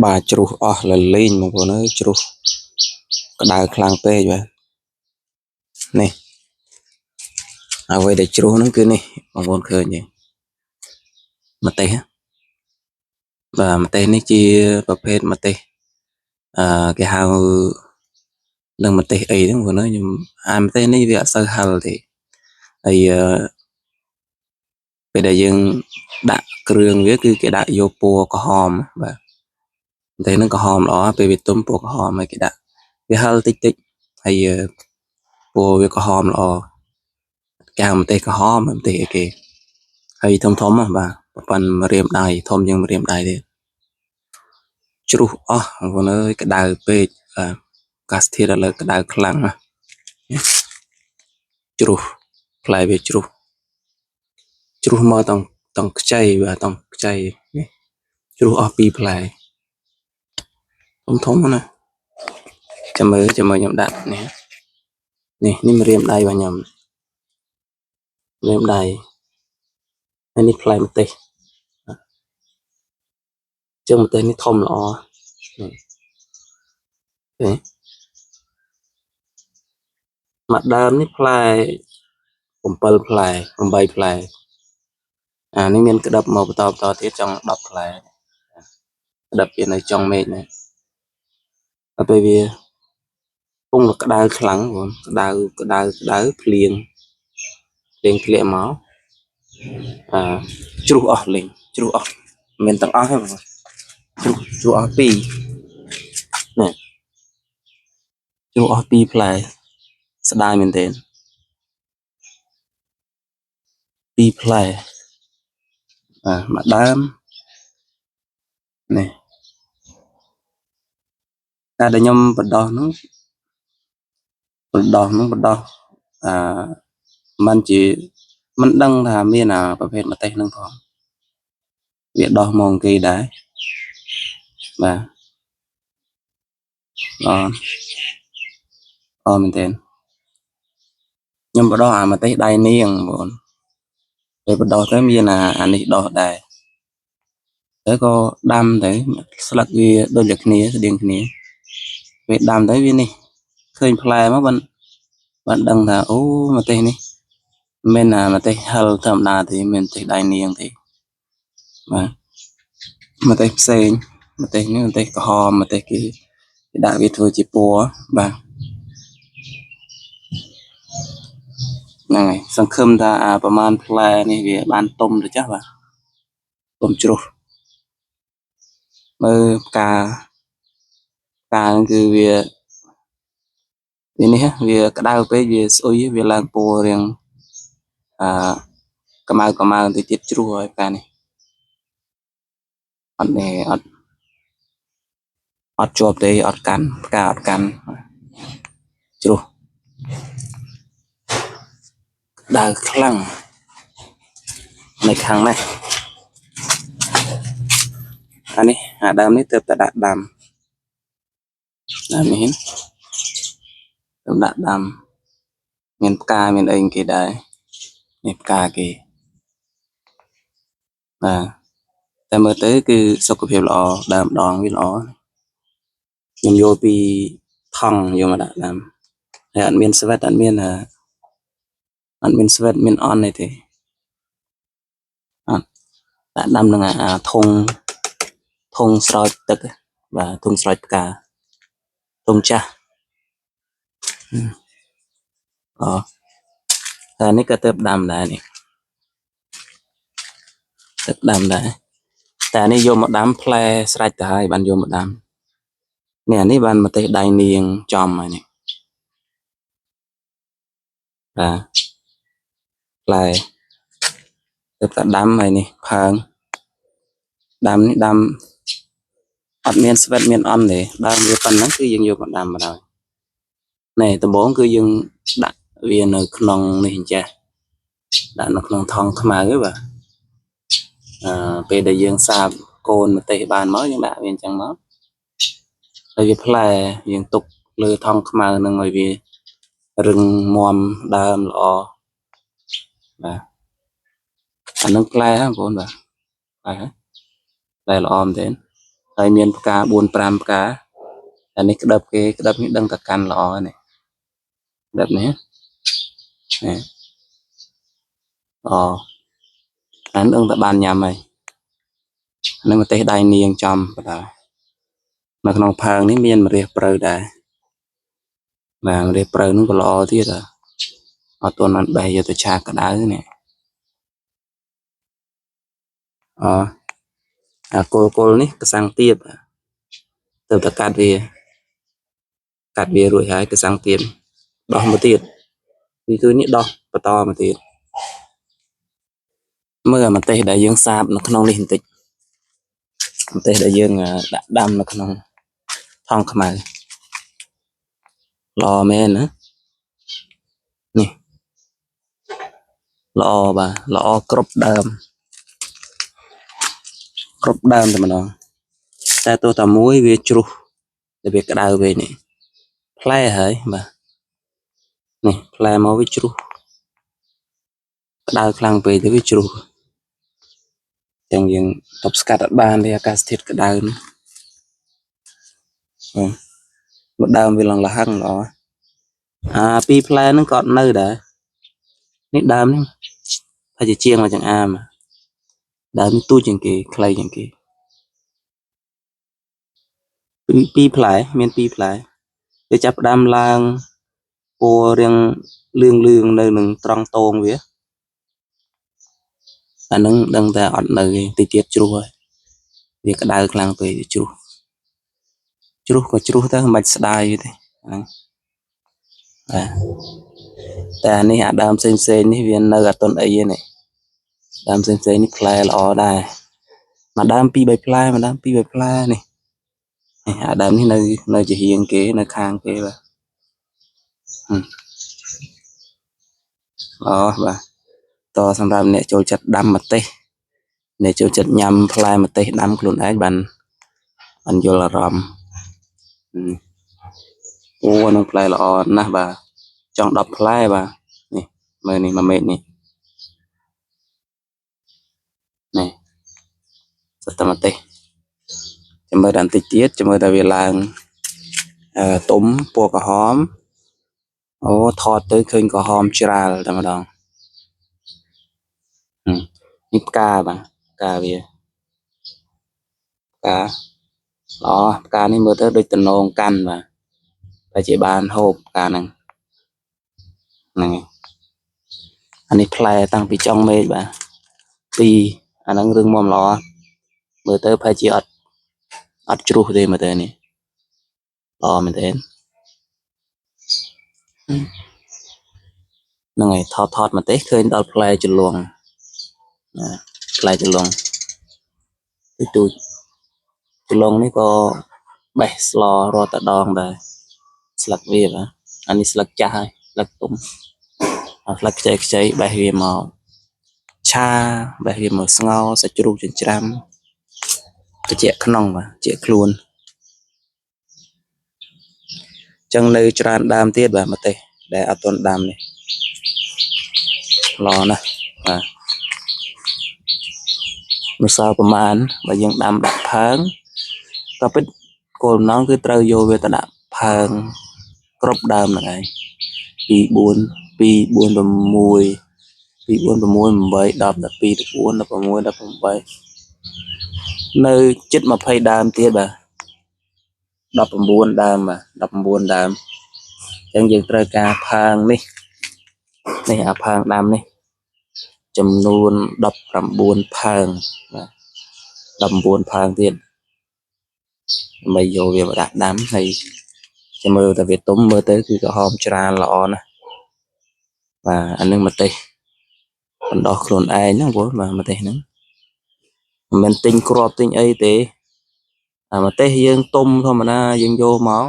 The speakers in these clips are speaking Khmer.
bà chụp là lên mà còn nó chụp cái đài khlang pe vậy nè à vậy để chụp nó cứ nè mà còn khơi nhỉ mà tê á và mà tê này chiประเภทmà tê cái hào đừng mà tê ấy đó của nó nhưng mà tê này việc sơ hào thì ấy bây giờ dân đã kêu với cái đã vô po có hòm và thấy nó có hòm đó về việc tôm po có hòm mấy cái đã cái hào tích tích hay po với có hòm đó cao mà tê có hòm mà tê cái hay thông thống mà bà phần mà riêng đài thông nhưng mà riêng đài thì chú còn nó cái đài pe cast thì là cái đài khlang mà chú lại về chú mà tông tông chay và tông chay chú pi lại thông thống nè chăm mới nhầm đạn nè nèนี่มาเรียมได้ว่าnhầmเรียมได้อันนี้play một tê chứ một têนี่thông là đấy mặt đamนี่playผมเปิล play ผมใบ play นี่មានក្តាប់មកបន្តទៀតចង់10 play ក្តាប់វានៅចុងមេឃនេះដល់ពេលវាពងក្តៅខ្លាំងបងក្តៅភ្លៀងធ្លាក់មកជ្រុះអស់លេងជ្រុះអស់មិនទាំងអស់ទេបងជ្រុះអស់ពីរនេះជ្រុះអស់ពីរផ្លែស្ដាយមែនទែនពីរផ្លែមកដើមនេះតែដែលខ្ញុំបដោះហ្នឹងมันជាមិនដឹងថាមានប្រភេទម្ទេសហ្នឹងផងវាដោះមកគេដែរបាទមែនទែនខ្ញុំបដោះម្ទេសដៃនាងបងពេលបដោះទៅមានអានេះដោះដែរទៅក៏ដាំទៅស្លឹកវាដូចតែគ្នាស្តៀងគ្នាពេលដាំទៅវានេះឃើញផ្លែមកបានដឹងថាអូម្ទេសនេះមិនមែនម្ទេសហិលធម្មតាទេមិនមែនម្ទេសដៃនាងទេបាទម្ទេសផ្សេងម្ទេសនេះម្ទេសក្រហមម្ទេសគេដាក់វាធ្វើជាពណ៌បាទហ្នឹងហើយសង្ឃឹមថាប្រហែលផ្លែនេះវាបានទុំទៅចាស់បាទទុំជ្រុះមើលផ្កាហ្នឹងគឺវានេះវាក្តៅពេកវាស្អុយវាឡើងពណ៌រាងកម្ៅបន្តិចទៀតជ្រុះហើយផ្កានេះអត់ជាប់ទេអត់កាន់ផ្កាអត់កាន់ជ្រុះដើរខ្លាំងនៅខាងនេះនេះដើមនេះទើបតែដាក់ដាំនេះទើបដាក់ដាំមានផ្កាមានអីគេដែរនេះផ្កាគេបាទតែមើលទៅគឺសុខភាពល្អដើមដងវាល្អខ្ញុំយកពីថង់យកមកដាក់ដាំហើយអត់មានស្វិតអត់មានស្វិតមានអន់អីទេអត់ដាក់ដាំនឹងធុងស្រោចទឹកបាទធុងស្រោចផ្កាធុងចាស់តែនេះក៏ទៅដាំដែរនេះទឹកដាំដែរតែនេះយកមកដាំផ្លែស្រេចទៅហើយបានយកមកដាំនេះអានេះបានម្ទេសដៃនាងចំហើយនេះបាទផ្លែទៅតែដាំហើយនេះផើងដាំនេះដាំអត់មានស្វិតមានអន់ទេដើមវាប៉ុណ្ណឹងគឺយើងយកមកដាំបណ្ដោយនេះដំបូងគឺយើងដាក់វានៅក្នុងនេះអញ្ចេះដាក់នៅក្នុងថង់ខ្មៅហ្នឹងបាទពេលដែលយើងសាបកូនម្ទេសបានមកយើងដាក់វាអញ្ចឹងមកហើយវាផ្លែយើងទុកលើថង់ខ្មៅនឹងឲ្យវារឹងមាំដើមល្អបាទអានឹងផ្លែហ្នឹងបងប្អូនបាទផ្លែល្អមែនទេ ហើយមានផ្កា4 5ផ្កាអានេះក្តឹបគេក្តឹបនេះដឹងតែកាន់ល្អនេះក្តឹបនេះនេះអូអានដឹងតែបានញ៉ាំហើយនឹងម្ទេសដៃនាងចំបណ្ដោយនៅក្នុងផើងនេះមានម្រះព្រៅដែរបាទម្រះព្រៅនោះក៏ល្អទៀតអត់ទាន់បានបេះយកទៅឆាក្តៅនេះអូអាគល់នេះកសាំងទៀបទៅតែកាត់វារួចហើយកសាំងទៀបដោះមកទៀតពីគឺនេះដោះបន្តមកទៀតមើលម្ទេសដែលយើងសាបនៅក្នុងនេះបន្តិចម្ទេសដែលយើងដាក់ដាំនៅក្នុងថង់ខ្មៅល្អមែនណានេះល្អបាទល្អគ្រប់ដើមតែម្ដងតែទោះតែមួយវាជ្រុះតែវាក្តៅវិញនេះផ្លែហើយបាទនេះផ្លែមកវាជ្រុះក្តៅខ្លាំងពេកទៅវាជ្រុះចឹងយើងទប់ស្កាត់អត់បានទេអាកាសធាតុក្តៅនេះមកដើមវាឡើងលហឹងល្អពីរផ្លែហ្នឹងក៏អត់នៅដែរនេះដើមនេះហើយជាងមកចង្អាមដើមនេះទូចជាងគេខ្លីជាងគេពីរផ្លែមានពីរផ្លែវាចាប់ផ្ដើមឡើងពណ៌រាងលឿងនៅនឹងត្រង់តងវាអាហ្នឹងដឹងតែអត់នៅទេតិចទៀតជ្រុះហើយវាក្តៅខ្លាំងពេកជ្រុះក៏ជ្រុះទៅមិនបាច់ស្ដាយទេហ្នឹងតែអានេះអាដើមផ្សេងនេះវានៅអត់ទាន់អីទេនេះដើមផ្សេងនេះផ្លែល្អដែរមួយដើម2 3ផ្លែមួយដើម2 3ផ្លែនេះអាដើមនេះនៅជាហៀងគេនៅខាងគេបាទបាទតសម្រាប់អ្នកចូលចិត្តដាំម្ទេសអ្នកចូលចិត្តញ៉ាំផ្លែម្ទេសដាំខ្លួនឯងបានយល់អារម្មណ៍អូនឹងផ្លែល្អណាស់បាទចង់10ផ្លែបាទនេះមើលនេះ1 មេត្រនេះសត្វម្ទេសចាំមើលដល់បន្តិចទៀតចាំមើលតែវាឡើងទុំពណ៌ក្រហមអូថតទៅឃើញក្រហមច្រាលតែម្ដងនេះផ្កាបាទផ្កាវាផ្កាល្អផ្កានេះមើលទៅដូចតំណងកាន់បាទតែជាបានហូបផ្កាហ្នឹងអានេះផ្លែតាំងពីចុងមេឃបាទពីអាហ្នឹងរឿងមុំល្អមើលទៅប្រហែលជាអត់ជ្រុះទេមើលទៅនេះល្អមែនទេហ្នឹងហើយថតមកទេឃើញដល់ផ្លែចលងផ្លែចលងទូចចលងនេះក៏បេះស្លរត់តែដងដែរស្លឹកវាបាទអានេះស្លឹកចាស់ហើយស្លឹកទុំស្លឹកខ្ចីបេះវាមកឆាបេះវាមកស្ងោរសាច់ជ្រូកចិញ្ច្រាំត្រជាក់ក្នុងបាទត្រជាក់ខ្លួនចឹងនៅច្រើនដើមទៀតបាទម្ទេសដែលអត់ទាន់ដាំនេះល្អណាស់បាទនៅសល់ប្រមាណបើយើងដាំដាក់ផើងក៏ពិតគោលបំណងគឺត្រូវយកវាទៅដាក់ផើងគ្រប់ដើមហ្នឹងឯង2 4 2 4 6 2 4 6 8 10 12 14 16 18នៅជិត20ដើមទៀតបាទ19ដើមបាទ19ដើមអញ្ចឹងយើងត្រូវការផើងនេះអាផើងដាំនេះចំនួន19ផើងបាទ19ផើងទៀតដើម្បីយកវាមកដាក់ដាំហើយចាំមើលតែវាទុំមើលទៅគឺក្រហមច្រាលល្អណាស់បាទអានឹងម្ទេសបណ្ដោះខ្លួនឯងហ្នឹងបងបាទម្ទេសហ្នឹងមិនមែនទិញគ្រាប់ទិញអីទេម្ទេសយើងទុំធម្មតាយើងយកមក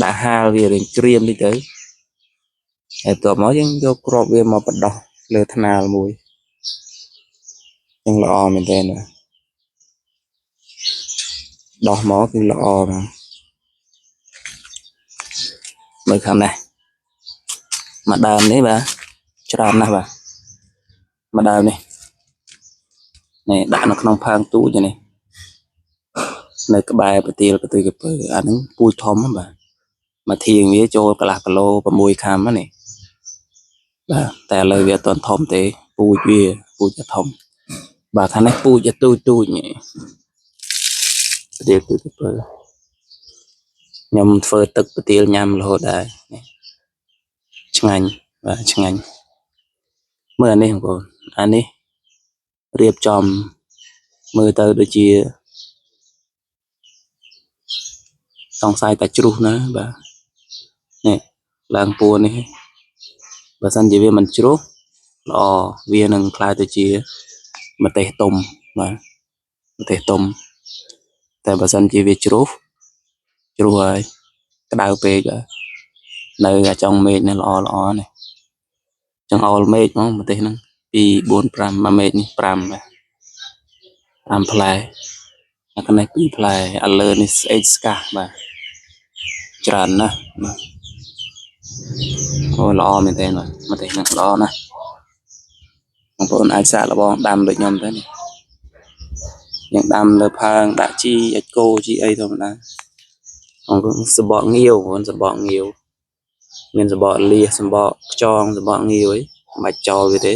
ដាក់ហាលវារៀងក្រៀមតិចទៅហើយបន្ទាប់មកយើងយកគ្រាប់វាមកបណ្ដោះលើថ្នាលមួយយ៉ាងល្អមែនទែនដោះមកគឺល្អណាស់មើលខាងនេះមួយដើមនេះបាទច្រើនណាស់បាទមួយដើមនេះដាក់នៅក្នុងផើងទូចនេះ nơi cái bài bát tiêu cái tôi cái bự anh ấy pui thom á bà mà thiền với cho cái lạc lô và mùi kham á này bàแต่เลยviệc toàn thom thế pui cho thom bà khả năng pui cho tôi nhỉ bát tiêu cái bự nhom phơiទឹកbát tiêu nhâm là hồ đại chẳng anh มื่อនេះបងអានេះរៀបចំមើលទៅដូចជាសង្ស័យតែជ្រុះណាបាទនេះឡើងពួរនេះបើសិនជាវាមិនជ្រុះល្អវានឹងខ្លាយទៅជាម្ទេសទុំបាទម្ទេសទុំតែបើសិនជាវាជ្រុះហើយក្តៅពេកនៅចុងមេឃនេះល្អនេះចង្អុលមេឃហ្មងម្ទេសហ្នឹង2 4 5មួយមេឃនេះ5បាទ5ផ្លែអានេះ2ផ្លែឥលើនេះស្អេកស្កះបាទច្រើនណាស់អូល្អមែនទេម្ទេសហ្នឹងល្អណាស់បងប្អូនអាចសាកល្បងដាំដូចខ្ញុំទៅនេះយើងដាំលើផើងដាក់ជីអាចគោជីអីធម្មតាបងប្អូនសបកងាវបងប្អូនសបកងាវមានសបកលៀសសបកខ្យងសបកងាវអីមិនបាច់ចោលវាទេ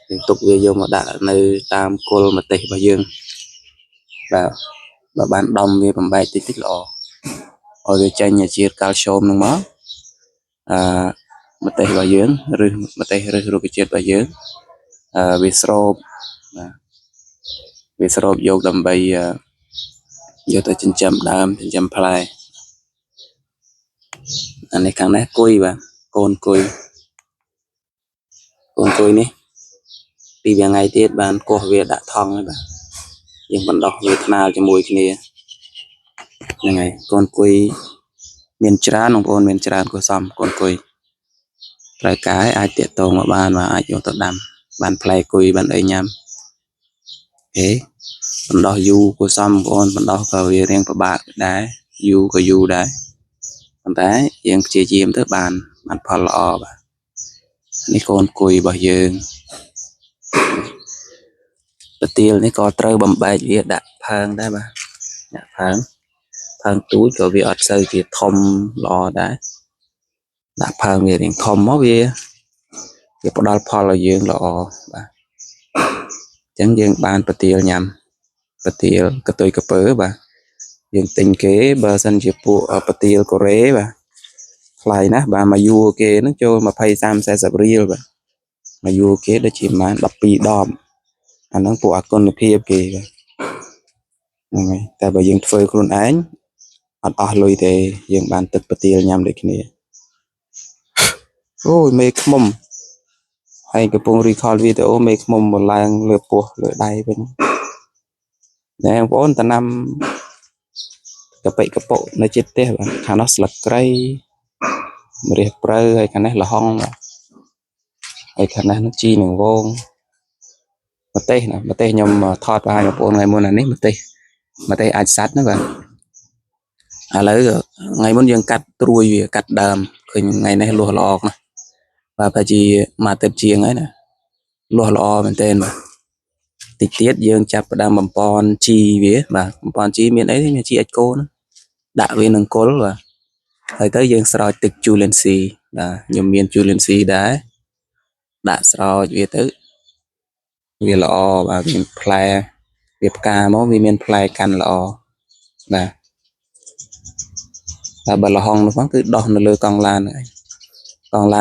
យើងទុកវាយកមកដាក់នៅតាមគល់ម្ទេសរបស់យើងបាទបើបានដំវាបំបែកតិចល្អឲ្យវាចេញជាតិកាល់ស្យូមហ្នឹងមកម្ទេសរបស់យើងឬម្ទេសឬរុក្ខជាតិរបស់យើងវាស្រូបបាទវាស្រូបយកដើម្បីយកទៅចិញ្ចឹមដើមចិញ្ចឹមផ្លែអានេះខាងនេះគុយបាទកូនគុយនេះពីថ្ងៃទៀតបានកោះវាដាក់ថង់ហើយបាទយើងបណ្ដោះវាថ្នាលជាមួយគ្នាហ្នឹងហើយកូនគុយមានច្រើនបងប្អូនមានច្រើនគួរសមកូនគុយត្រូវការឲ្យអាចតាក់ទងមកបានបាទអាចយកទៅដាំបានផ្លែគុយបានអីញ៉ាំបណ្ដោះយូរគួរសមបងប្អូនបណ្ដោះក៏វារៀងពិបាកដែរយូរក៏យូរដែរប៉ុន្តែយើងព្យាយាមទៅបានផលល្អបាទនេះកូនគុយរបស់យើងប្រទាលនេះក៏ត្រូវបំបែកវាដាក់ផើងដែរបាទដាក់ផើងទូចក៏វាអត់សូវជាធំល្អដែរដាក់ផើងវារៀងធំមកវាផ្ដល់ផលឲ្យយើងល្អបាទអញ្ចឹងយើងបានប្រទាលញ៉ាំប្រទាលកតុយកពើបាទយើងទិញគេបើសិនជាពួកប្រទាលកូរ៉េបាទថ្លៃណាស់បាទមកយួរគេហ្នឹងចូល20 30 40រៀលបាទមកយួរគេដូចជាប្រហែល12 ដបអាហ្នឹងពួកអគុណភាពគេបាទហ្នឹងហើយតែបើយើងធ្វើខ្លួនឯងអត់អស់លុយទេយើងបានទឹកប្រទាលញ៉ាំដូចគ្នាអូយមេឃ្មុំហើយកំពុងរីខលវីដេអូមេឃ្មុំមកឡើងលើពោះលើដៃវិញណែបងប្អូនតំណាំកប៉ិកប៉ុនៅជិតផ្ទះបាទខាងនោះស្លឹកគ្រៃម្រះព្រៅហើយខាងនេះល្ហុងបាទហើយខាងនេះជីនឹងវងម្ទេសខ្ញុំថតឲ្យបងប្អូនថ្ងៃមុនអានេះម្ទេសអាចសាច់ណាបាទឥឡូវថ្ងៃមុនយើងកាត់ត្រួយវាកាត់ដើមឃើញថ្ងៃនេះលួសល្អណាស់បាទប្រហែលជាមួយអាទិត្យជាងហើយណាលួសល្អមែនទែនបាទតិចទៀតយើងចាប់ផ្ដើមបំពន់ជីវាបាទបំពន់ជីមានអីមានជីអាចគោហ្នឹងដាក់វានឹងគល់បាទហើយទៅយើងស្រោចទឹកជូលិនស៊ីបាទខ្ញុំមានជូលិនស៊ីដែរដាក់ស្រោចវាទៅវាល្អបាទមានផ្លែវាផ្កាមកវាមានផ្លែកាន់ល្អបាទតែបើល្ហុងនោះផងគឺដោះនៅលើកង់ឡានហ្នឹង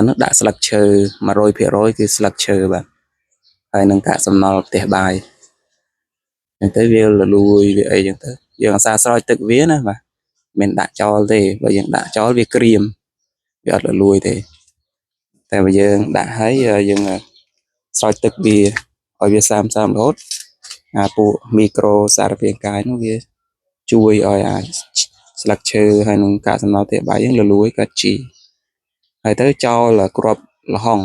នោះដាក់ស្លឹកឈើ 100% គឺស្លឹកឈើបាទហើយនឹងកាកសំណល់ផ្ទះបាយអញ្ចឹងទៅវាលលួយវាអីចឹងទៅយើងអាសាស្រោចទឹកវាណាបាទមិនដាក់ចោលទេបើយើងដាក់ចោលវាក្រៀមវាអត់លលួយទេតែបើយើងដាក់ហើយយើងស្រោចទឹកវាឲ្យវាសាមរហូតពួកមីក្រូសារពាង្គកាយនោះវាជួយឲ្យស្លឹកឈើហើយនឹងកាកសំណល់ផ្ទះបាយយើងលលួយកាត់ជីហើយទៅចោលគ្រាប់ល្ហុង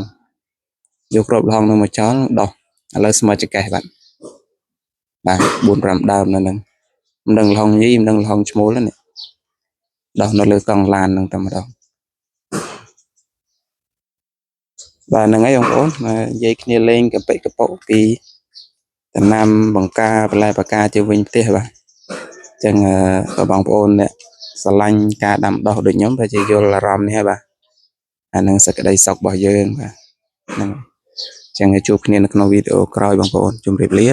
យកគ្រាប់ល្ហុងនោះមកចោលដោះឥឡូវស្មើចកេះបាទ4 5ដើមនៅហ្នឹងមិនដឹងល្ហុងញីមិនដឹងល្ហុងឈ្មោលនេះដោះនៅលើកង់ឡានហ្នឹងតែម្ដងបាទហ្នឹងហើយបងប្អូននិយាយគ្នាលេងកប៉ិកប៉ុពីដំណាំបង្ការបន្លែបកាទៅវិញផ្ទះបាទ ចឹងក៏បងប្អូនអ្នកស្រឡាញ់ការដាំដុះដូចខ្ញុំតែជាយល់អារម្មណ៍នេះហើយបាទអានឹងសេចក្តីសុខរបស់យើងបាទហ្នឹងចឹងជួបគ្នានៅក្នុងវីដេអូក្រោយបងប្អូនជម្រាបលា